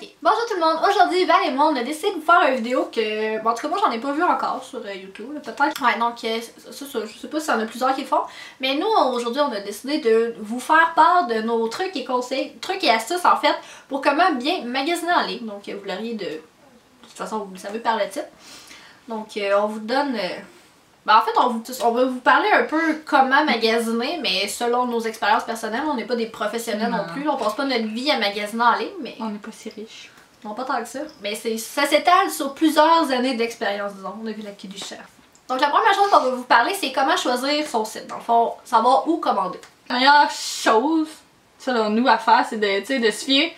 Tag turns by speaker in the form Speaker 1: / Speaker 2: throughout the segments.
Speaker 1: Ok, bonjour tout le monde, aujourd'hui Val et moi on a décidé de vous faire une vidéo que, bon, en tout cas moi j'en ai pas vu encore sur YouTube, peut-être. Ouais, donc ça, je sais pas s'il y en a plusieurs qui le font, mais nous aujourd'hui on a décidé de vous faire part de nos trucs et conseils, trucs et astuces en fait, pour comment bien magasiner en ligne. Donc vous l'auriez de toute façon vous le savez par le titre. Donc on vous donne... Ben, en fait, on va vous parler un peu comment magasiner, mais selon nos expériences personnelles, on n'est pas des professionnels non plus. On passe pas notre vie à magasiner en ligne, mais...
Speaker 2: On n'est pas si riches.
Speaker 1: Non, pas tant que ça. Mais ça s'étale sur plusieurs années d'expérience, disons. On a vu la queue du chef. Donc la première chose qu'on va vous parler, c'est comment choisir son site. Dans le fond, savoir où commander.
Speaker 2: La meilleure chose, selon nous, à faire, c'est de se fier...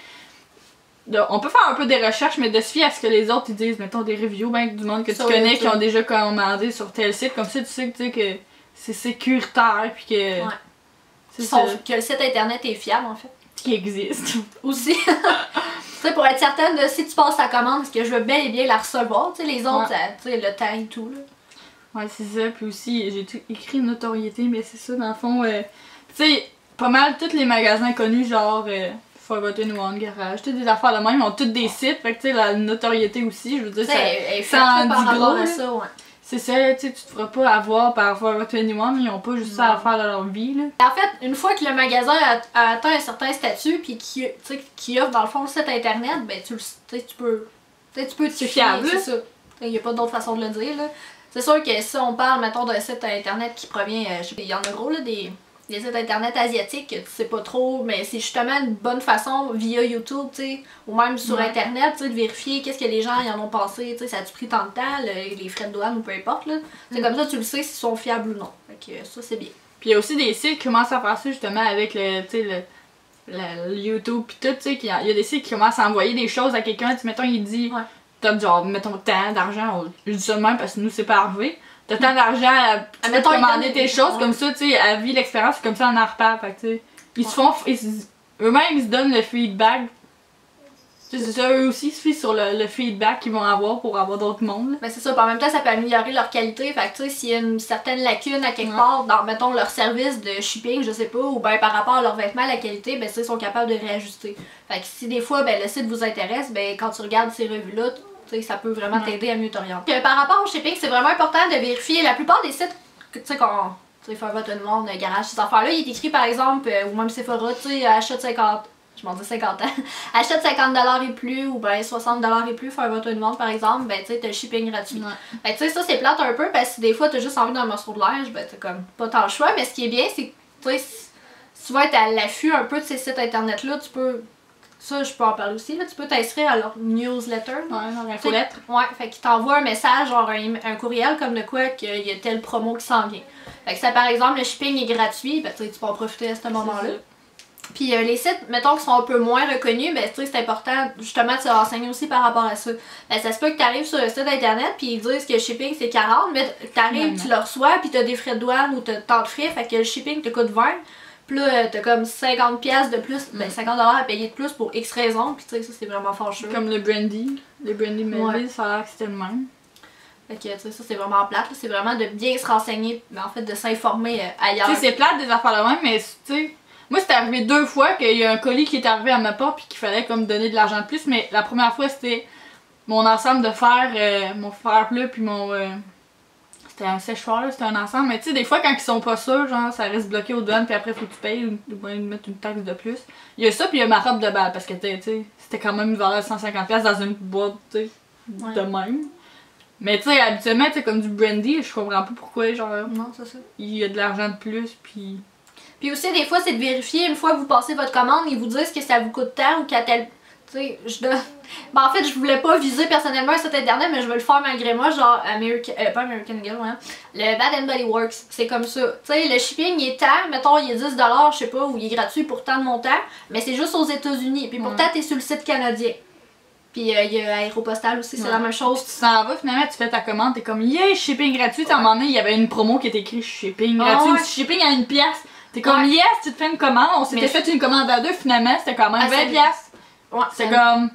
Speaker 2: on peut faire un peu des recherches, mais de se fier à ce que les autres ils disent, mettons des reviews ben, du monde que tu connais YouTube, qui ont déjà commandé sur tel site, comme ça tu sais que c'est sécuritaire puis que...
Speaker 1: Ouais. Que le site internet est fiable en fait.
Speaker 2: Qui existe.
Speaker 1: Aussi. Tu sais, pour être certaine de si tu passes ta commande, parce que je veux bel et bien la recevoir, tu sais, les autres, tu sais, le temps et tout là.
Speaker 2: Ouais, c'est ça, puis aussi j'ai écrit notoriété, mais c'est ça dans le fond, tu sais, pas mal tous les magasins connus genre... Forgotten One, Garage, toutes des affaires de même, ils ont toutes des sites, fait que tu sais, la notoriété aussi, je veux dire, ça en dit gros, ouais. C'est ça, tu sais, tu te feras pas avoir par Forgotten One, ils ont pas juste ça à faire dans leur vie, là.
Speaker 1: En fait, une fois que le magasin a atteint un certain statut, puis qui offre dans le fond le site internet, ben tu peux te fier, c'est ça. Il y a pas d'autre façon de le dire, là. C'est sûr que si on parle, mettons, d'un site internet qui provient, il y en a gros, là, des sites internet asiatiques, tu sais pas trop, mais c'est justement une bonne façon via YouTube, tu sais, ou même sur internet, tu sais, de vérifier qu'est-ce que les gens y en ont pensé, tu sais, ça a-tu pris tant de temps, les frais de douane ou peu importe, là. C'est comme ça tu le sais s'ils sont fiables ou non. Fait que ça, c'est bien.
Speaker 2: Puis il y a aussi des sites qui commencent à faire ça justement avec le YouTube pis tout, tu sais, il y a des sites qui commencent à envoyer des choses à quelqu'un, mettons, il dit, t'as genre, mettons, tant d'argent, je dis ça de même parce que nous, c'est pas arrivé. T'as tant d'argent à commander tes choses comme ça, tu sais, à vivre l'expérience, comme ça on en reparle, fait que tu sais. Ils se font, eux-mêmes ils se donnent le feedback. C'est ça, eux aussi se fient sur le feedback qu'ils vont avoir pour avoir d'autres mondes.
Speaker 1: Ben c'est ça, en même temps ça peut améliorer leur qualité, fait que tu sais, s'il y a une certaine lacune à quelque part dans, mettons, leur service de shipping, je sais pas, ou ben par rapport à leurs vêtements, la qualité, ben ils sont capables de réajuster. Fait que si des fois, ben le site vous intéresse, ben quand tu regardes ces revues-là, ça peut vraiment t'aider à mieux t'orienter. Par rapport au shipping, c'est vraiment important de vérifier. La plupart des sites, tu sais, Forgotten One, Garage, ces affaires-là, il est écrit par exemple, ou même Sephora, tu sais, achète 50, je m'en dis 50 ans, achète 50$ et plus, ou ben 60$ et plus, Forgotten One par exemple, ben tu sais, t'as le shipping gratuit. Ben tu sais, ça c'est plate un peu parce que des fois t'as juste envie d'un morceau de linge, ben t'as comme pas tant le choix, mais ce qui est bien, c'est que, tu sais, si tu vas être à l'affût un peu de ces sites internet-là, tu peux. Ça, je peux en parler aussi, là. Tu peux t'inscrire à leur newsletter.
Speaker 2: Ouais, leur infolettre.
Speaker 1: Ouais, fait qu'ils t'envoient un message, genre un courriel comme de quoi qu'il y a telle promo qui s'en vient. Fait que ça, par exemple, le shipping est gratuit, ben tu peux en profiter à ce moment-là. Puis les sites, mettons, qui sont un peu moins reconnus, ben tu sais, c'est important justement de se renseigner aussi par rapport à ça. Ben ça se peut que tu arrives sur le site internet puis ils disent que le shipping c'est 40, mais t'arrives, tu le reçois, puis t'as des frais de douane ou t'as tant de frais, fait que le shipping te coûte 20. Puis là, t'as comme 50$ de plus, ben 50$ à payer de plus pour X raisons, pis tu sais, ça c'est vraiment fâcheux.
Speaker 2: Comme le brandy, les brandy Melville, ça a l'air que c'était le même.
Speaker 1: Fait que tu sais, ça c'est vraiment plate, c'est vraiment de bien se renseigner, mais en fait de s'informer ailleurs.
Speaker 2: Tu sais, c'est plate des affaires de même, mais tu sais, moi c'est arrivé 2 fois qu'il y a un colis qui est arrivé à ma porte pis qu'il fallait comme donner de l'argent de plus, mais la première fois c'était mon ensemble de fer, mon fer plat puis mon... C'était un séchoir, c'était un ensemble, mais tu sais, des fois quand ils sont pas sûrs, genre ça reste bloqué aux douanes, puis après faut que tu payes ou mettre une taxe de plus. Il y a ça, puis il y a ma robe de balle, parce que tu sais, c'était quand même une valeur de 150$ dans une boîte, tu sais, de même. Mais tu sais, habituellement, tu sais, comme du brandy, je comprends pas pourquoi, genre.
Speaker 1: Non, c'est ça.
Speaker 2: Il y a de l'argent de plus, puis.
Speaker 1: Puis aussi, des fois, c'est de vérifier, une fois que vous passez votre commande, ils vous disent que ça vous coûte tant ou qu'à tel. Tu sais, ben, en fait, je voulais pas viser personnellement un site internet, mais je vais le faire malgré moi, genre pas American Eagle, hein. Le Bath & Body Works, c'est comme ça. Tu sais, le shipping il est tant, mettons, il est 10$, je sais pas, ou il est gratuit pour tant de montant, mais c'est juste aux États-Unis. Puis pourtant, t'es sur le site canadien. Puis il y a Aéropostale aussi, c'est la même chose.
Speaker 2: Tu s'en vas, finalement, tu fais ta commande, t'es comme, yeah, shipping gratuit. À un moment donné, il y avait une promo qui était écrite shipping gratuit, shipping à 1$. T'es comme, yes, tu te fais une commande, on s'était fait une commande à 2, finalement, c'était quand même 20$.
Speaker 1: Ouais,
Speaker 2: c'est comme...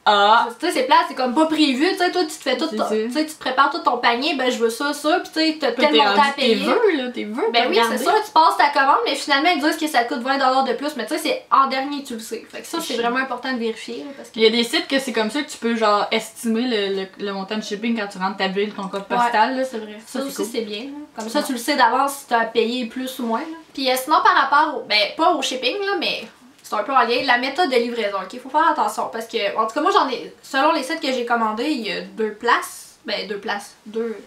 Speaker 2: Ah!
Speaker 1: Tu sais, c'est plat, c'est comme pas prévu, tu sais, toi, tu te fais tout,
Speaker 2: C'est
Speaker 1: tu
Speaker 2: ça.
Speaker 1: sais, tu te prépares tout ton panier, ben je veux ça, puis tu sais, t'as
Speaker 2: Toi,
Speaker 1: tel montant à payer.
Speaker 2: Tes vœux, là, tes vœux.
Speaker 1: Ben oui, c'est ça, tu passes ta commande, mais finalement, ils disent que ça te coûte 20$ de plus, mais tu sais, c'est en dernier, tu le sais. Fait que ça, c'est vraiment important de vérifier, là, parce que...
Speaker 2: Il y a des sites que c'est comme ça que tu peux, genre, estimer le montant de shipping quand tu rentres ta ville, ton code postal, là.
Speaker 1: C'est vrai. Ça
Speaker 2: c'est
Speaker 1: aussi,
Speaker 2: cool.
Speaker 1: c'est bien, là. Comme ça, tu le sais d'avance si t'as à payer plus ou moins, là. Puis sinon, par rapport au... Ben, pas au shipping, là, mais... C'est un peu en lien. La méthode de livraison, ok? Faut faire attention parce que, en tout cas, moi j'en ai. Selon les sites que j'ai commandés, il y a 2 places. Ben, 2 places. 2.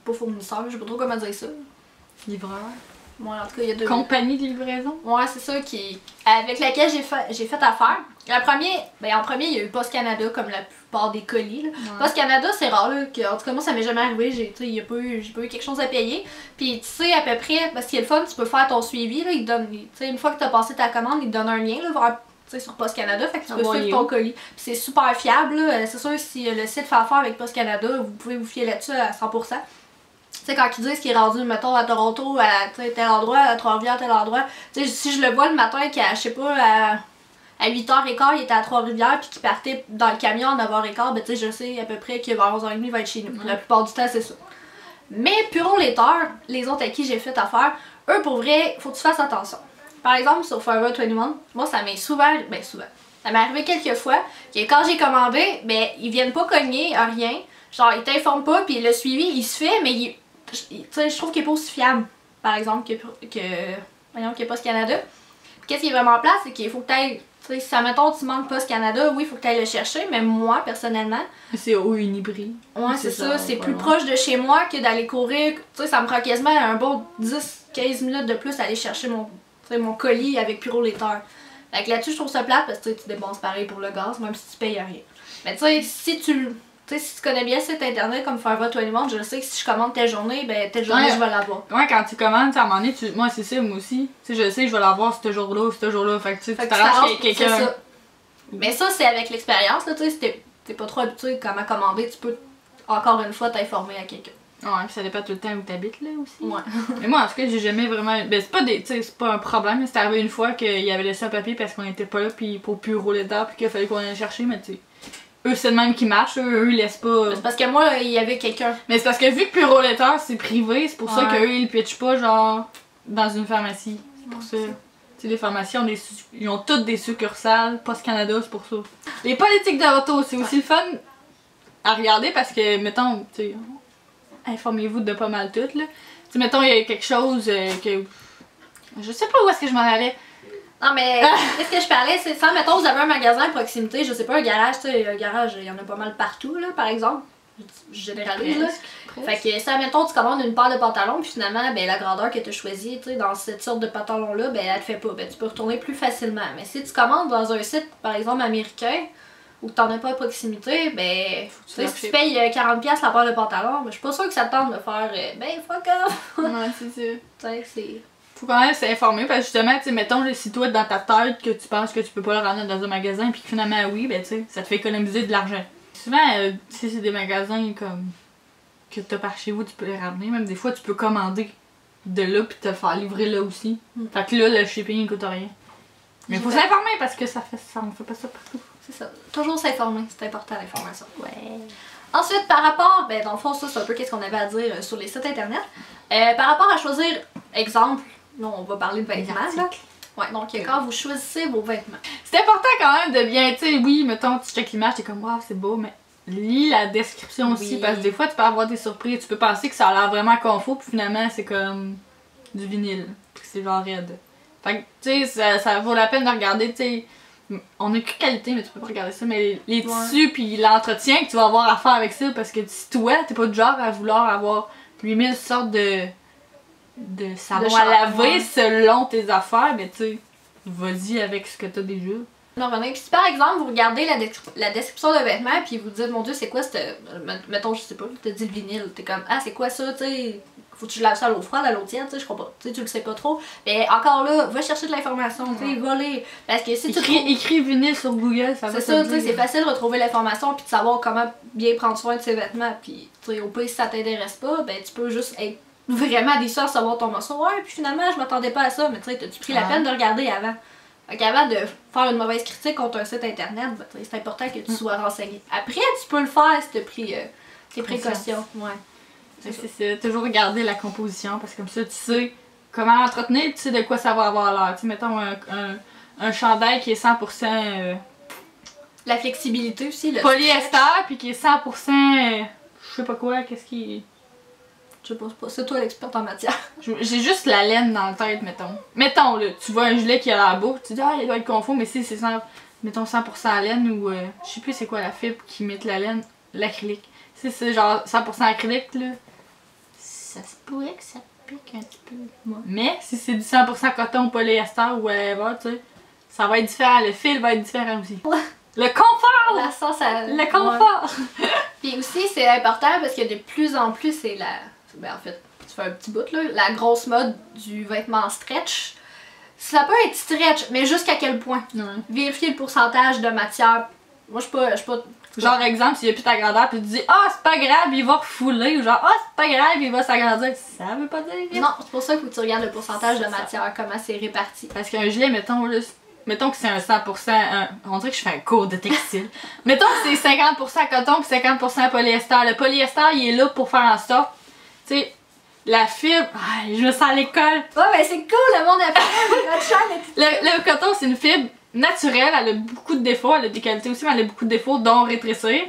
Speaker 1: Pas fournisseurs, je sais pas trop comment dire ça.
Speaker 2: Livreur.
Speaker 1: Moi, en tout cas, il y a 2.
Speaker 2: Compagnie de livraison.
Speaker 1: Ouais, c'est ça avec laquelle j'ai fait affaire. En premier, il y a eu Post Canada, comme la plupart des colis. Là.
Speaker 2: Ouais.
Speaker 1: Post Canada, c'est rare, là, en tout cas, moi, ça m'est jamais arrivé. J'ai pas eu quelque chose à payer. Puis, tu sais, à peu près, parce qu'il est le fun, tu peux faire ton suivi. Là, une fois que tu as passé ta commande, il te donne un lien là, vers, sur Post Canada. Fait que tu peux suivre ton colis. Puis, c'est super fiable. C'est sûr, si le site fait affaire avec Post Canada, vous pouvez vous fier là-dessus à 100%. Tu sais, quand ils disent qu'il est rendu, mettons, à Toronto, à tel endroit, à Trois-Rivières, tel endroit, tu sais, si je le vois le matin qu'à, je sais pas, à 8h15, il était à Trois-Rivières, puis qu'il partait dans le camion à 9h15, ben tu sais, je sais à peu près que vers 11h30, il va être chez nous. La plupart du temps, c'est ça. Mais Puro Later, les autres à qui j'ai fait affaire, eux, pour vrai, faut que tu fasses attention. Par exemple, sur Forever 21, moi, ça m'est souvent, ça m'est arrivé quelques fois, que quand j'ai commandé, ben, ils viennent pas cogner, rien. Genre, ils t'informent pas, puis le suivi, il se fait, mais tu sais, je trouve qu'il est pas aussi fiable, par exemple, que Post Canada. Qu'est-ce qui est vraiment plat, c'est qu'il faut que tu ailles, tu sais, si ça mettons tu manques Post Canada, oui, il faut que tu ailles le chercher, mais moi, personnellement.
Speaker 2: C'est au Uniprix.
Speaker 1: Ouais, c'est ça, c'est plus proche de chez moi que d'aller courir. Tu sais, ça me prend quasiment un bon 10-15 minutes de plus à aller chercher mon colis avec Puro Later. Fait que là-dessus, je trouve ça plate parce que tu dépenses pareil pour le gaz, même si tu payes rien. Mais tu sais, si tu connais bien le site internet comme Forever 21, je sais que si je commande telle journée, ben telle journée je vais l'avoir.
Speaker 2: Ouais, quand tu commandes, à un moment donné, moi c'est ça, moi aussi. Tu sais, je sais que je vais l'avoir ce jour-là ou ce jour-là. Fait que tu t'arranges avec quelqu'un.
Speaker 1: Mais ça, c'est avec l'expérience, là, tu sais, si t'es pas trop habitué comment commander, tu peux encore une fois t'informer à quelqu'un.
Speaker 2: Ouais, pis ça dépend tout le temps où t'habites là aussi.
Speaker 1: Ouais.
Speaker 2: Mais moi en tout cas, j'ai jamais vraiment. Ben c'est pas un problème, c'est arrivé une fois qu'il avait laissé un papier parce qu'on était pas là pis pour plus rouler dedans pis qu'il fallait qu'on aille chercher, mais tu sais. Eux, c'est le même qui marche, eux ils laissent pas.
Speaker 1: C'est parce que moi, il y avait quelqu'un.
Speaker 2: Mais c'est parce que vu que Puro Later c'est privé, c'est pour ça qu'eux ils pitchent pas genre dans une pharmacie. C'est pour ça. Tu sais, les pharmacies ils ont toutes des succursales, Post Canada, c'est pour ça. Les politiques de l'auto, c'est aussi le fun à regarder parce que, mettons, tu sais, informez-vous de pas mal tout là. Tu sais, mettons, il y a quelque chose que. Je sais pas où est-ce que je m'en allais.
Speaker 1: Non, mais qu'est-ce que je parlais, c'est ça, mettons, vous avez un magasin à proximité, je sais pas, un garage, tu sais, un garage, il y en a pas mal partout, là, par exemple. Je généralise, là. Fait que ça, mettons, tu commandes une paire de pantalons, puis finalement, ben, la grandeur que tu as choisie, tu sais, dans cette sorte de pantalon-là, ben, elle te fait pas. Ben, tu peux retourner plus facilement. Mais si tu commandes dans un site, par exemple, américain, ou que t'en as pas à proximité, ben, tu sais, si tu payes 40$ la paire de pantalons, ben, je suis pas sûre que ça te tente de faire, ben, fuck off!
Speaker 2: Ouais, c'est ça.
Speaker 1: Tu sais, c'est.
Speaker 2: Faut quand même s'informer parce que justement, tu sais, mettons, si toi dans ta tête que tu penses que tu peux pas le ramener dans un magasin puis que finalement oui, ben tu sais, ça te fait économiser de l'argent. Souvent, si c'est des magasins comme que t'as par chez vous, tu peux les ramener. Même des fois, tu peux commander de là puis te faire livrer là aussi. Fait que là, le shipping il coûte rien. Mais faut s'informer parce que ça on fait pas ça partout.
Speaker 1: C'est ça. Toujours s'informer, c'est important l'information. Ouais. Ensuite, par rapport, ben dans le fond, ça c'est un peu qu'est-ce qu'on avait à dire sur les sites internet. Par rapport à choisir, exemple, là on va parler de vêtements là. Ouais, donc quand vous choisissez vos vêtements.
Speaker 2: C'est important quand même de bien, tu sais, oui, mettons, tu checkes l'image, t'es comme, waouh, c'est beau, mais lis la description aussi, parce que des fois, tu peux avoir des surprises, tu peux penser que ça a l'air vraiment confort, puis finalement, c'est comme du vinyle, puis c'est genre raide. Fait que, tu sais, ça vaut la peine de regarder, tu sais, on a que qualité, mais tu peux pas regarder ça, mais les tissus, puis l'entretien que tu vas avoir à faire avec ça, parce que si toi, t'es pas du genre à vouloir avoir 8000 sortes de savon à laver selon tes affaires, ben tu sais, vas-y avec ce que t'as déjà.
Speaker 1: Non, René, puis si par exemple vous regardez la description de vêtements puis vous dites mon dieu c'est quoi mettons je sais pas, t'as dit le vinyle, t'es comme ah c'est quoi ça, tu sais, faut que tu laves ça à l'eau froide, à l'eau tiède, tu sais, je crois pas, tu le sais pas trop, mais encore là, va chercher de l'information, tu sais, va lire, parce que si
Speaker 2: écris vinyle sur Google, ça va.
Speaker 1: C'est ça, tu sais, c'est facile de retrouver l'information puis de savoir comment bien prendre soin de ses vêtements, puis tu sais, au pire si ça t'intéresse pas, ben tu peux juste être vraiment déçu à savoir ton morceau, ouais, puis finalement je m'attendais pas à ça, mais tu sais, t'as-tu pris la peine de regarder avant? Fait qu'avant de faire une mauvaise critique contre un site internet, ben, c'est important que tu sois renseigné. Après, tu peux le faire si tu as pris tes précautions. Ouais.
Speaker 2: C'est toujours regarder la composition parce que comme ça tu sais comment l'entretenir, tu sais de quoi ça va avoir l'air. Tu sais, mettons un chandail qui est 100%
Speaker 1: la flexibilité aussi, le
Speaker 2: polyester puis qui est 100% je sais pas quoi, qu'est-ce qui...
Speaker 1: Je sais pas, c'est toi l'expert en matière.
Speaker 2: J'ai juste la laine dans la tête, mettons. Mettons là, tu vois un gilet qui a l'air beau, tu dis ah il doit être confort, mais si c'est mettons 100% laine ou je sais plus c'est quoi la fibre qui met la laine, l'acrylique. Si c'est genre 100% acrylique là, ça se pourrait que ça pique un petit peu. Ouais. Mais si c'est du 100% coton ou polyester ou whatever, tu sais, ça va être différent, le fil va être différent aussi. Le confort!
Speaker 1: La sauce à...
Speaker 2: Le confort!
Speaker 1: Ouais. Puis aussi, c'est important parce que de plus en plus, c'est la... Ben en fait, tu fais un petit bout là, la grosse mode du vêtement stretch. Ça peut être stretch, mais jusqu'à quel point? Ouais. Vérifier le pourcentage de matière. Moi, je suis pas...
Speaker 2: Genre, exemple, s'il n'y a plus ta grandeur, puis tu dis ah, c'est pas grave, il va refouler, ou genre ah, c'est pas grave, il va s'agrandir. Ça veut pas dire.
Speaker 1: Non, c'est pour ça qu'il faut que tu regardes le pourcentage de matière, comment c'est réparti.
Speaker 2: Parce qu'un gilet, mettons que c'est un 100%, on dirait que je fais un cours de textile. Mettons que c'est 50% coton puis 50% polyester. Le polyester, il est là pour faire en sorte, tu sais, la fibre, je me sens à l'école.
Speaker 1: Ouais, mais c'est cool, le monde après,
Speaker 2: le coton, c'est une fibre naturelle, elle a beaucoup de défauts, elle a des qualités aussi, mais elle a beaucoup de défauts, dont rétrécir.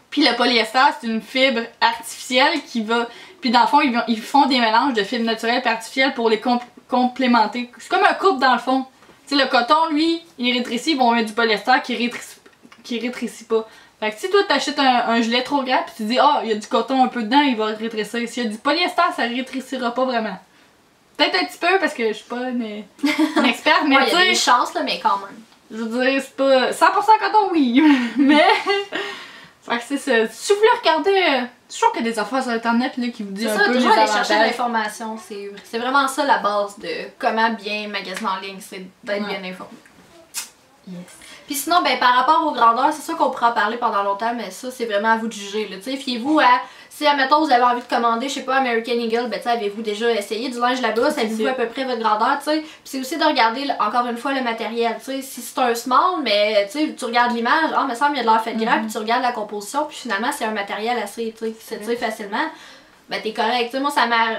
Speaker 2: Puis le polyester, c'est une fibre artificielle qui va... Puis dans le fond, ils font des mélanges de fibres naturelles et artificielles pour les complémenter. C'est comme un couple dans le fond. Tu sais, le coton, lui, il rétrécit, ils vont mettre du polyester qui rétrécit pas. Fait que si toi t'achètes un gilet trop grand pis tu dis il y a du coton un peu dedans, il va rétrécir. S'il y a du polyester, ça rétrécira pas vraiment. Peut-être un petit peu parce que je suis pas une experte, mais
Speaker 1: il y a des chances là, mais quand même.
Speaker 2: Je veux dire, c'est pas 100% coton, oui, mais fait que c'est ça. Si vous voulez regarder, je trouve qu'il y a des affaires sur internet là, qui vous disent un peu les avantages.
Speaker 1: Aller chercher l'information, c'est vraiment ça la base de comment bien magasiner en ligne, c'est d'être bien informé. Yes. Puis sinon, ben par rapport aux grandeurs, c'est sûr qu'on pourra en parler pendant longtemps, mais ça c'est vraiment à vous de juger. Tu sais, fiez-vous à, si admettons vous avez envie de commander, je sais pas, American Eagle, ben tu sais, avez-vous déjà essayé du linge là-bas, savez-vous à peu près votre grandeur, tu sais. Puis c'est aussi de regarder encore une fois le matériel, tu sais, si c'est un small, mais tu sais, tu regardes l'image, me semble il y a de l'air fait de grave, puis tu regardes la composition, puis finalement c'est un matériel assez, tu sais, qui s'étire facilement, ben t'es correct. Tu sais, moi ça m'a...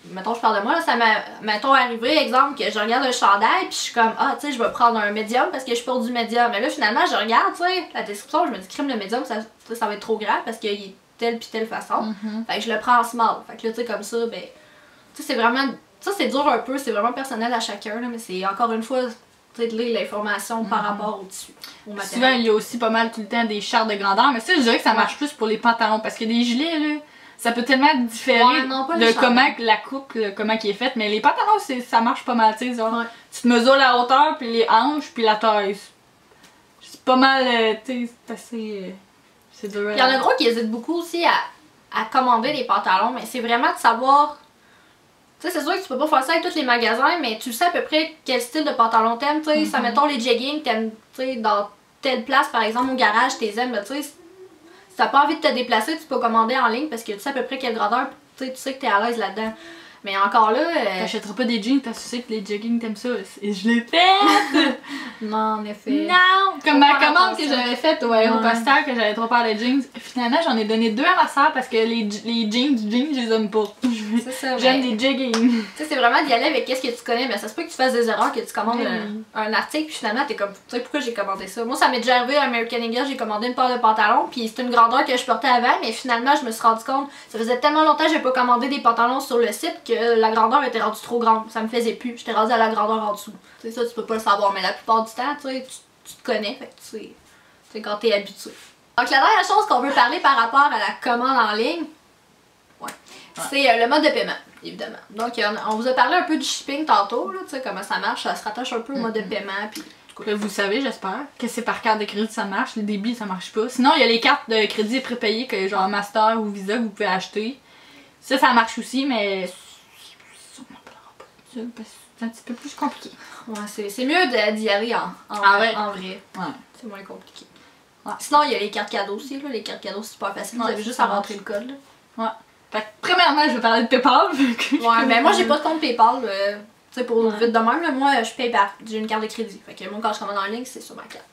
Speaker 1: Mettons, je parle de moi, là, ça m'a, mettons, arrivé, exemple, que je regarde un chandail, puis je suis comme, tu sais, je vais prendre un médium parce que je suis pour du médium. Mais là, finalement, je regarde, tu sais, la description, je me dis, crime, le médium, ça va être trop grand parce qu'il est telle puis telle façon. Fait que je le prends en small. Fait que là, tu sais, comme ça, ben, tu sais, c'est vraiment, ça, c'est dur un peu, c'est vraiment personnel à chacun, là, mais c'est encore une fois, tu sais, de lire l'information par rapport au tissu, au matériel.
Speaker 2: Souvent, il y a aussi pas mal tout le temps des chartes de grandeur, mais ça, je dirais que ça marche plus pour les pantalons parce que des gilets, là, ça peut tellement différer de comment la coupe, comment qui est faite, mais les pantalons, ça marche pas mal, tu sais, tu te mesures la hauteur, puis les hanches, puis la taille. C'est pas mal, tu sais, c'est assez... c'est dur.
Speaker 1: Il y en a gros qui hésitent beaucoup aussi à commander des pantalons, mais c'est vraiment de savoir... Tu sais, c'est sûr que tu peux pas faire ça avec tous les magasins, mais tu sais à peu près quel style de pantalon t'aimes, tu sais, ça mettons les jeggings, t'aimes, tu sais, dans telle place, par exemple, au garage, t'es aimes, tu sais... Si t'as pas envie de te déplacer, tu peux commander en ligne parce que tu sais à peu près quelle grandeur, tu sais que t'es à l'aise là-dedans. Mais encore là...
Speaker 2: T'achèteras pas des jeans parce que tu sais que les jogging t'aimes ça. Et je l'ai fait!
Speaker 1: Non, en effet.
Speaker 2: Non! Comme ma commande que j'avais faite au Aéropostale, que j'avais trop peur de jeans. Finalement, j'en ai donné 2 à ma soeur parce que les jeans, je les aime pas.
Speaker 1: C'est ça,
Speaker 2: j'aime des jogging.
Speaker 1: Tu sais, c'est vraiment d'y aller avec qu'est-ce que tu connais. Mais ça se peut que tu fasses des erreurs, que tu commandes un article, puis finalement, t'es comme, tu sais, pourquoi j'ai commandé ça? Moi, ça m'est déjà arrivé à American Eagle, j'ai commandé une paire de pantalons, puis c'est une grandeur que je portais avant, mais finalement, je me suis rendu compte, ça faisait tellement longtemps que j'ai pas commandé des pantalons sur le site que la grandeur était rendue trop grande. Ça me faisait plus. J'étais rendue à la grandeur en dessous. Tu sais, ça, tu peux pas le savoir, mais la plupart du temps, tu sais, tu te connais, fait que tu sais quand t'es habitué. Donc, la dernière chose qu'on veut parler par rapport à la commande en ligne, c'est le mode de paiement, évidemment. Donc, on vous a parlé un peu du shipping tantôt, là, tu sais, comment ça marche. Ça se rattache un peu au mode de paiement, puis...
Speaker 2: Vous savez, j'espère, que c'est par carte de crédit ça marche, les débits ça marche pas. Sinon, il y a les cartes de crédit prépayées, que genre Master ou Visa, que vous pouvez acheter. Ça marche aussi, mais c'est un petit peu plus compliqué.
Speaker 1: Ouais, c'est mieux d'y aller en vrai.
Speaker 2: Ouais.
Speaker 1: C'est moins compliqué. Ouais. Sinon, il y a les cartes cadeaux aussi, là. Les cartes cadeaux, c'est super facile. Vous avez juste à rentrer le code, là.
Speaker 2: Ouais. Fait que, premièrement, je vais parler de PayPal.
Speaker 1: Ouais, mais moi, j'ai pas de compte PayPal. Tu sais, pour vite de même, là, moi, je paye par. J'ai une carte de crédit. Fait que moi, quand je commande en ligne, c'est sur ma carte.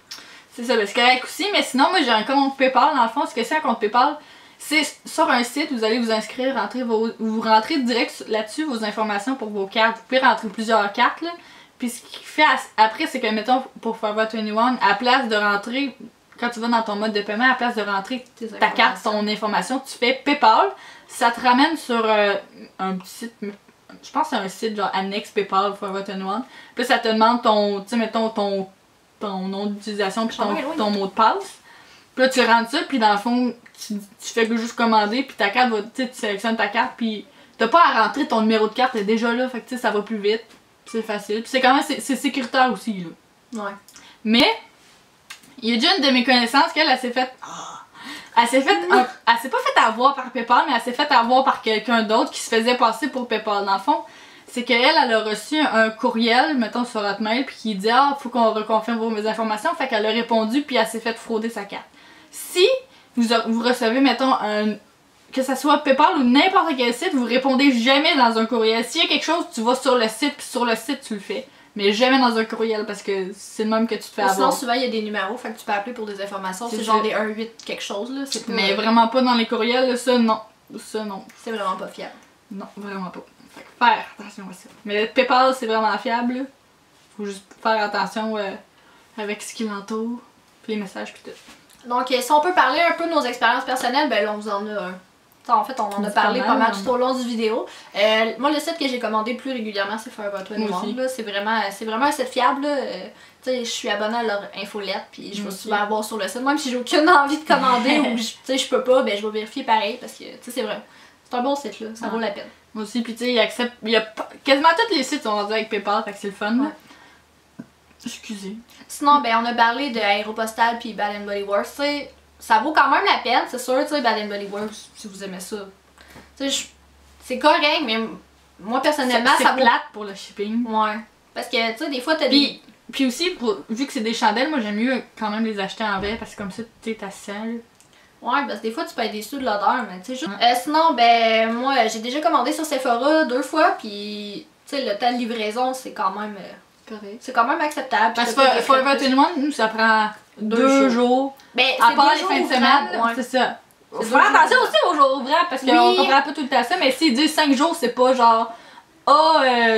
Speaker 2: C'est ça, c'est correct aussi, mais sinon, moi, j'ai un compte PayPal. Dans le fond, ce que c'est un compte PayPal, c'est sur un site, vous allez vous inscrire, vous rentrez direct là-dessus vos informations pour vos cartes. Vous pouvez rentrer plusieurs cartes, là. Puis ce qui fait après, c'est que, mettons, pour Forever 21, à place de rentrer, quand tu vas dans ton mode de paiement, à place de rentrer ta carte, ton information, tu fais PayPal. Ça te ramène sur un petit site, je pense que c'est un site genre annexe PayPal Forever 21. Puis ça te demande ton, tu sais, mettons, ton nom d'utilisation puis ton mot de passe. Puis là, tu rentres ça, puis dans le fond, tu fais que juste commander, puis ta carte va, tu sais, tu sélectionnes ta carte, puis t'as pas à rentrer ton numéro de carte, est déjà là, fait que tu sais, ça va plus vite. C'est facile. Puis c'est quand même, c'est sécuritaire aussi, là.
Speaker 1: Ouais.
Speaker 2: Mais, il y a déjà une de mes connaissances qu'elle s'est faite. Elle s'est pas fait avoir par PayPal, mais elle s'est fait avoir par quelqu'un d'autre qui se faisait passer pour PayPal. Dans le fond, c'est qu'elle, elle a reçu un courriel, mettons sur Hotmail, puis qui dit faut qu'on reconfirme vos informations. Fait qu'elle a répondu, puis elle s'est fait frauder sa carte. Si vous recevez, mettons, que ça soit PayPal ou n'importe quel site, vous répondez jamais dans un courriel. S'il y a quelque chose, tu vas sur le site, puis sur le site, tu le fais. Mais jamais dans un courriel parce que c'est le même que tu te fais avoir.
Speaker 1: Sinon, souvent, il y a des numéros, fait que tu peux appeler pour des informations. C'est genre des 1-8 quelque chose, là. Pas...
Speaker 2: Mais vraiment pas dans les courriels, là, ça non. Ça non.
Speaker 1: C'est vraiment pas fiable.
Speaker 2: Non, vraiment pas. Fait que faire attention à ça. Mais PayPal, c'est vraiment fiable, là. Faut juste faire attention avec ce qui l'entoure, puis les messages, puis tout.
Speaker 1: Donc, si on peut parler un peu de nos expériences personnelles, ben là, on vous en a un. En fait, on en a parlé pas mal tout au long du vidéo. Moi, le site que j'ai commandé plus régulièrement, c'est Forever 21. C'est vraiment un site fiable. Tu sais, je suis abonnée à leur infolette, puis je vais souvent avoir sur le site. Même si j'ai aucune envie de commander ou je peux pas, ben je vais vérifier pareil parce que c'est vrai. C'est un bon site, là. Ça vaut la peine.
Speaker 2: Moi aussi, puis tu sais, quasiment tous les sites sont rendus avec PayPal, fait que c'est le fun. Ouais. Excusez.
Speaker 1: Sinon, ben on a parlé de Aéropostale puis Bath & Body Works. Ça vaut quand même la peine, c'est sûr, tu sais, Bath & Body Works, si vous aimez ça. Tu sais, c'est correct, mais moi, personnellement, ça vaut...
Speaker 2: plate pour le shipping.
Speaker 1: Ouais. Parce que, tu sais, des fois, t'as
Speaker 2: des... Puis aussi, vu que c'est des chandelles, moi, j'aime mieux quand même les acheter en vrai, parce que comme ça, tu sais, t'as sel.
Speaker 1: Ouais, parce que des fois, tu peux être déçu de l'odeur, mais tu sais, juste... sinon, ben, moi, j'ai déjà commandé sur Sephora 2 fois, puis, tu sais, le temps de livraison, c'est quand même...
Speaker 2: correct.
Speaker 1: C'est quand même acceptable.
Speaker 2: Parce que Forever 21, nous, ça prend 2 jours.
Speaker 1: Ben,
Speaker 2: à part les fins de semaine, c'est ça. Faut faire attention aussi aux jours ouvrables parce qu'on comprend pas tout le temps ça, mais s'ils disent 5 jours, c'est pas genre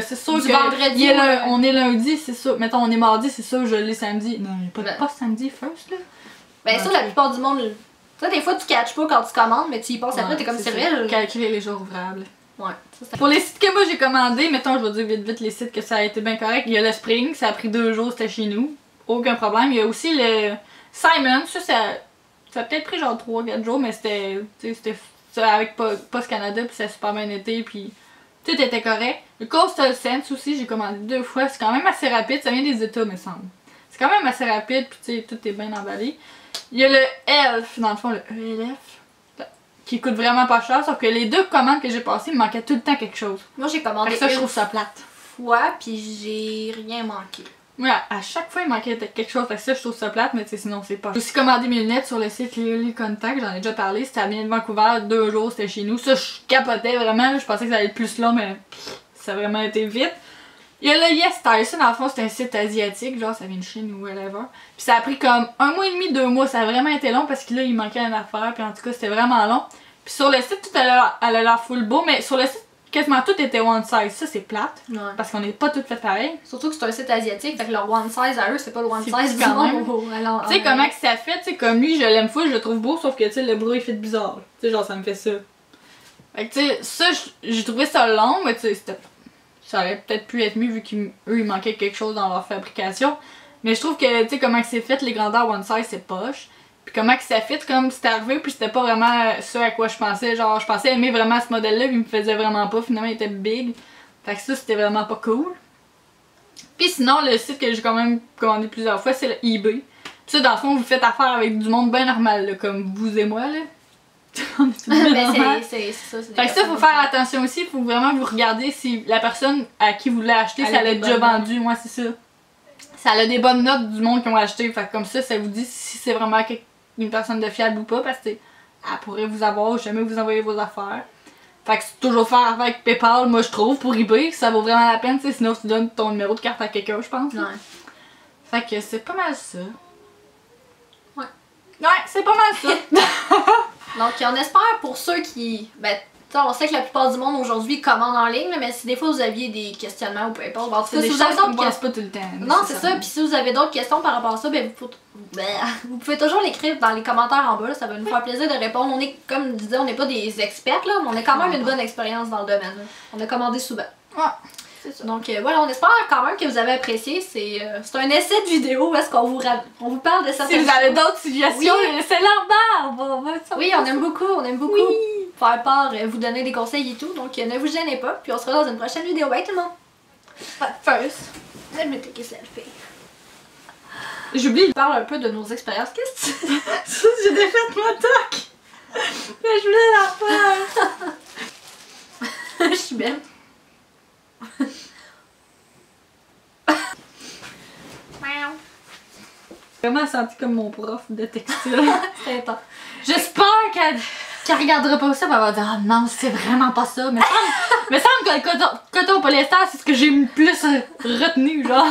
Speaker 2: c'est sûr que
Speaker 1: vendredi,
Speaker 2: on est lundi, c'est sûr. Mettons, on est mardi, c'est sûr, je l'ai samedi. Non, il n'y a pas samedi first là.
Speaker 1: Ben, ça, la plupart du monde. Tu sais, des fois, tu catches pas quand tu commandes, mais tu y penses après, t'es comme c'est vrai.
Speaker 2: Calculer les jours ouvrables.
Speaker 1: Ouais.
Speaker 2: Pour les sites que moi j'ai commandés, mettons, je vais dire vite les sites que ça a été bien correct. Il y a le Spring, ça a pris 2 jours, c'était chez nous. Aucun problème. Il y a aussi le Simon, ça a peut-être pris genre 3-4 jours, mais c'était avec Post Canada, puis ça a super bien été, puis tout était correct. Le Coastal Sense aussi, j'ai commandé 2 fois, c'est quand même assez rapide, ça vient des États, me semble. C'est quand même assez rapide, puis tu sais, tout est bien emballé. Il y a le Elf, dans le fond, le ELF, qui coûte vraiment pas cher, sauf que les 2 commandes que j'ai passées, il me manquait tout le temps quelque chose.
Speaker 1: Moi, j'ai commandé
Speaker 2: ça, je trouve ça plate.
Speaker 1: Fois, puis j'ai rien manqué.
Speaker 2: Ouais, à chaque fois il manquait quelque chose, fait que ça je trouve ça plate, mais sinon c'est pas. J'ai aussi commandé mes lunettes sur le site Lily Contact, j'en ai déjà parlé, c'était à de Vancouver, 2 jours, c'était chez nous. Ça je capotais vraiment, je pensais que ça allait être plus long, mais ça a vraiment été vite. Il y a le Yes Style, ça dans le fond c'est un site asiatique, genre ça vient de Chine ou whatever. Puis ça a pris comme 1 mois et demi, 2 mois, ça a vraiment été long parce que là il manquait une affaire, puis en tout cas c'était vraiment long. Puis sur le site tout a l'air full beau, mais sur le site quasiment tout était one size, ça c'est plate, parce qu'on n'est pas toutes fait pareil.
Speaker 1: Surtout que c'est un site asiatique, fait que leur one size à eux c'est pas le one size du
Speaker 2: monde. Tu sais comment que ça fait, tu sais comme lui je l'aime fou, je le trouve beau, sauf que tu sais le bras il fait bizarre. Tu sais genre ça me fait ça. Fait que tu sais ça j'ai trouvé ça long, mais tu sais ça aurait peut-être pu être mieux vu qu'eux il manquait quelque chose dans leur fabrication. Mais je trouve que tu sais comment que c'est fait, les grandeurs one size c'est poche. Puis comment que ça fit, comme c'était arrivé, puis c'était pas vraiment ça à quoi je pensais. Genre, je pensais aimer vraiment ce modèle-là, puis il me faisait vraiment pas. Finalement, il était big. Fait que ça, c'était vraiment pas cool. Puis sinon, le site que j'ai quand même commandé plusieurs fois, c'est le eBay. Puis ça, dans le fond, vous faites affaire avec du monde bien normal, là, comme vous et moi, là. On est tous bien normal.
Speaker 1: C'est ça, c'est
Speaker 2: fait que ça, faut faire attention aussi. Faut vraiment vous regarder si la personne à qui vous l'avez acheté, ça l'a déjà vendu. Moi, c'est ça. Ça a des bonnes notes du monde qui ont acheté. Fait que comme ça vous dit si c'est vraiment une personne de fiable ou pas, parce que elle pourrait vous avoir ou jamais vous envoyer vos affaires. Fait que c'est toujours faire affaire avec PayPal, moi je trouve, pour eBay, ça vaut vraiment la peine, t'sais, sinon tu donnes ton numéro de carte à quelqu'un, je pense.
Speaker 1: Ouais.
Speaker 2: Fait que c'est pas mal ça.
Speaker 1: Ouais.
Speaker 2: Ouais, c'est pas mal ça.
Speaker 1: Donc, on espère pour ceux qui. Ben, on sait que la plupart du monde aujourd'hui commande en ligne, mais si des fois vous aviez des questionnements ou peu importe, bon,
Speaker 2: C'est des
Speaker 1: si vous
Speaker 2: choses
Speaker 1: avez
Speaker 2: qu'on
Speaker 1: d'autres
Speaker 2: pense
Speaker 1: questions.
Speaker 2: pas tout le temps.
Speaker 1: Non, c'est ça. Puis si vous avez d'autres questions par rapport à ça, ben vous pouvez toujours l'écrire dans les commentaires en bas. Là, ça va nous faire plaisir de répondre. On est, comme je disais, on n'est pas des experts, là, mais on a quand même une bonne expérience dans le domaine. Là. On a commandé souvent.
Speaker 2: Ouais, c'est ça.
Speaker 1: Donc voilà, on espère quand même que vous avez apprécié. C'est un essai de vidéo où est-ce qu'on vous parle de certaines
Speaker 2: Si vous avez
Speaker 1: choses.
Speaker 2: d'autres suggestions, laissez leur barbe.
Speaker 1: Oui, on aime beaucoup, faire part, vous donner des conseils et tout. Donc ne vous gênez pas. Puis on se revoit dans une prochaine vidéo. Bye tout le monde!
Speaker 2: First.
Speaker 1: Let me take a selfie.
Speaker 2: J'oublie.
Speaker 1: On parle un peu de nos expériences. Qu'est-ce que tu...
Speaker 2: J'ai défait mon toc. Mais je voulais la faire.
Speaker 1: Je suis belle.
Speaker 2: Vraiment senti comme mon prof de textile.
Speaker 1: C'est intense.
Speaker 2: J'espère qu'elle regardera pas ça et elle va dire ah non c'est vraiment pas ça. Mais semble que le coton polyester c'est ce que j'ai le plus retenu genre.